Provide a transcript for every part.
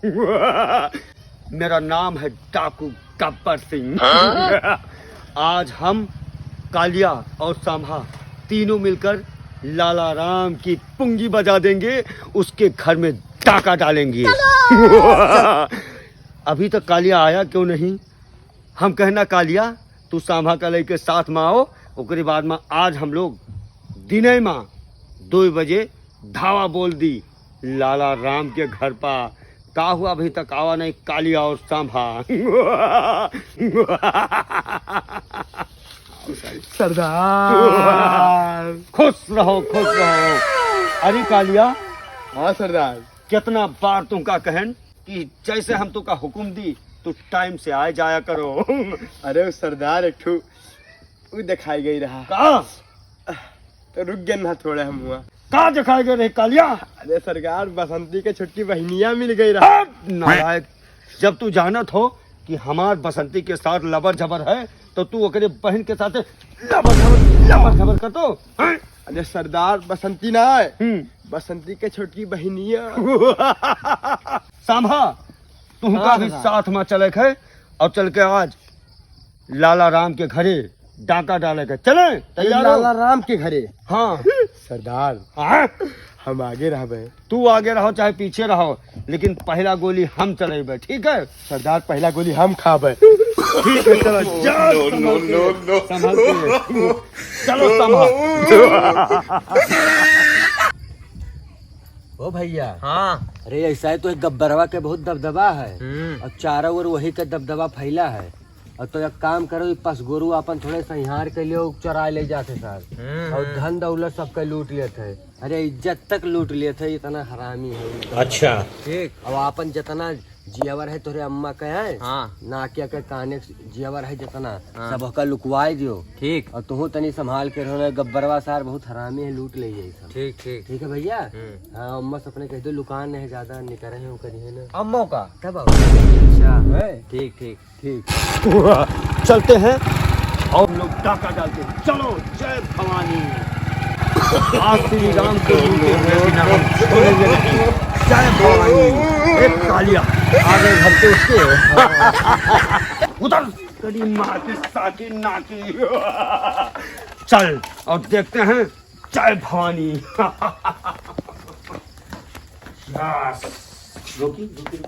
मेरा नाम है डाकू गब्बर सिंह। आज हम कालिया और सांभा तीनों मिलकर लाला राम की पुंगी बजा देंगे, उसके घर में डाका डालेंगे। अभी तक कालिया आया क्यों नहीं? हम कहना कालिया तू सांभा का लेके साथ में आओ, उसके बाद में आज हम लोग दिने में 2 बजे धावा बोल दी लाला राम के घर पर। का हुआ अभी तक आवा नहीं कालिया और सांभा? सरदार खुश रहो खुश रहो। अरे कालिया, हाँ सरदार, कितना बार तुमका कहन कि जैसे हम तुमका हुक्म दी तो टाइम से आए जाया करो। अरे सरदार एक ठू वो दिखाई गई रहा का तो रुक गए ना थोड़े हम हुआ। का दिखाई गए रे कालिया? अरे सरकार बसंती के छुट्टी बहनिया मिल गई रहा। नालायक, जब तू जानत हो कि हमार बसंती के साथ लबर झबर है तो तू ओकरे बहन के साथ लबर झबर कर तो। अरे सरदार बसंती ना है, बसंती के छोटकी बहनिया। सांभा तुमका भी साथ में चले है और चल के आज लाला राम के घरे डाका डाले के चले। तैयार हो? लाला राम के घरे? हाँ सरदार हाँ, हम आगे रहे। तू आगे रहो चाहे पीछे रहो, लेकिन पहला गोली हम चलेबे, ठीक है? सरदार पहला गोली हम खाबे। ठीक है चलो। संभल के। चलो संभल। ओ भैया, हाँ। अरे ऐसा है तो एक गब्बरवा के बहुत दबदबा है और चारों ओर वही का दबदबा फैला है। और तो एक काम करो, पास गोरू अपन थोड़े संहार के लिए चरा ले जाते सर, और धन दौलत सबका लूट लेते है। अरे इज्जत तक लूट लेते, इतना हरामी है। अच्छा ठीक। अब अपन जितना जियावर है तोरे अम्मा का है, हाँ। नाकिया के काने जियावर है जितना, सब का लुकवाए दियो। ठीक। और तुम तनी संभाल के रहो, गब्बरवा सार बहुत हरामी है, लूट ले ये सब। ठीक ठीक ठीक है भैया। हाँ, अम्मा से अपने कह दो लुकान नहीं ज्यादा निकले हैं करी है ना अम्मो का। तब अच्छा ठीक ठीक ठीक। चलते हैं और लोग डाका डालते हैं। चलो जय भवानी। आज श्री राम को लूटे हुए बिना हम छोड़ेंगे नहीं। जय भवानी। एक कालिया आगे घर के उसके उधर तेरी माँ की साकी नाकी। चल और देखते हैं जय भवानी।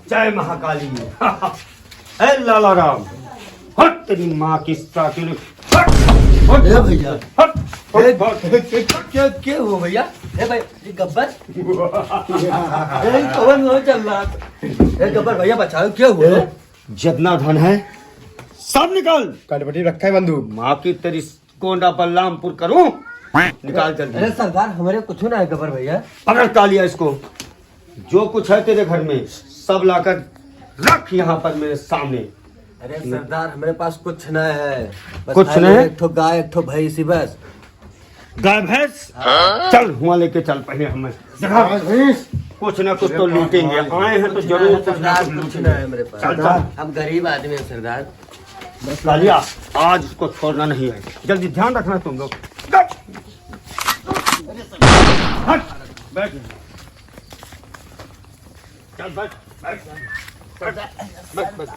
जय महाकाली। है लाला राम। हट तेरी माँ की साकी। हट भैया। हट क्या हो भैया? भाई ये गब्बर कौन हो चल रहा? गब्बर भैया बचाओ, क्या हुआ? जितना धन है सब निकाल। कटपटी रखा है बंदूक। माँ की तेरी कोंडा बलरामपुर करूं? निकाल जल्दी। अरे सरदार हमारे कुछ ना है गब्बर भैया। पकड़ कालिया इसको। जो कुछ है तेरे घर में सब लाकर रख यहाँ पर मेरे सामने। अरे सरदार हमारे पास कुछ ना है, बस कुछ खाली नहीं? एक ठो गाय एक ठो भैंस ही बस। गाय भैंस? चल हुआ लेके चल पहले हमें। कुछ ना कुछ तो लूटेंगे, आए हैं तो जरूर कुछ ना सरदार कुछ कुछ लूटेंगे। ना है मेरे पास, चल चल हम गरीब आदमी हैं सरदार। कालिया आज इसको छोड़ना नहीं है, जल्दी ध्यान रखना तुम लोग। हट बैठ। चल बैठ बैठ बैठ बैठ।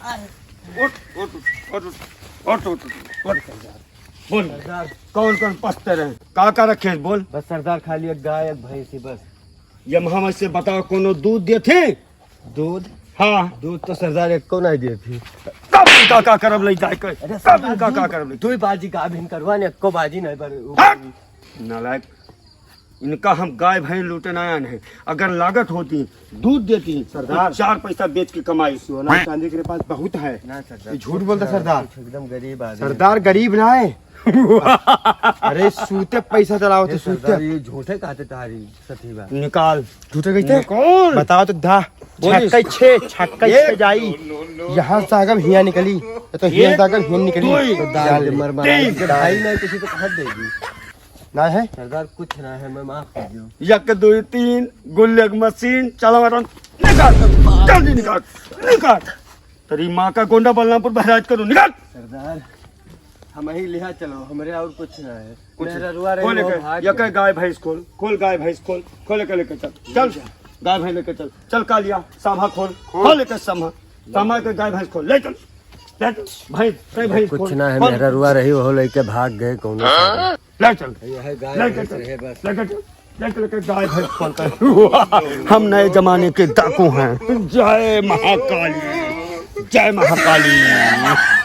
उठ उठ उठ उठ उठ उठ। बोल कौन कौन पसते रहे? का रखे बोल। बस सरदार खाली एक गाय एक भैंस ही बस। ये हम से बताओ कोनो दूध दे थे? दूध? हाँ दूध तो सरदार एक को नहीं दी थी। कब इनका का करब ले जाए कर? अरे कब इनका का करब ले? तू ही बाजी का भिन करवा ने को बाजी नहीं हट! नालायक, इनका हम गाय भैंस लूटे आया नहीं। अगर लागत होती दूध देती सरदार, 4 पैसा बेच के कमाई। सोना चांदी के पास बहुत है ना सरदार, झूठ बोलता सरदार। एकदम गरीब आदमी। सरदार गरीब ना है। अरे सूते पैसा चलाओ तो सरदार सूते। ये झूठे कहते तारी सती बात। निकाल। झूठे कहते कौन बताओ तो धा। बोलिस। छक्का छे जाई। यहाँ से आगम हिया निकली तो हिया से आगम हिया निकली। दो, दाल मर मारा तीन। जब भाई नहीं किसी को कहा देगी। ना है सरदार कुछ ना है, मैं माफ कर दो। 1 2 3 गुल्ले की मशीन चला मारो। निकाल जल्दी निकाल निकाल। तेरी माँ का गोंडा बलरामपुर बहराज करो। निकाल। सरदार हम ही लिहा चलो, हमारे और कुछ ना है। कुछ मेरा रुआ खोल रहे लेकर, या कह गाय भैंस खोल खोल गाय भैंस खोल खोल लेकर लेकर चल चल गाय भैंस लेके चल, चल कालिया सामा खोल लेकर सामा के गाय भैंस खोल, ले चल भैंस कुछ ना है, मेरा रुआ रही वो लेके भाग गए कौन ले चल, यह गाय लेके भैंस रहे बस। लेकर गाय भैंस खोल कर हम नए जमाने के डाकू हैं। जय महाकाली, जय महाकाली।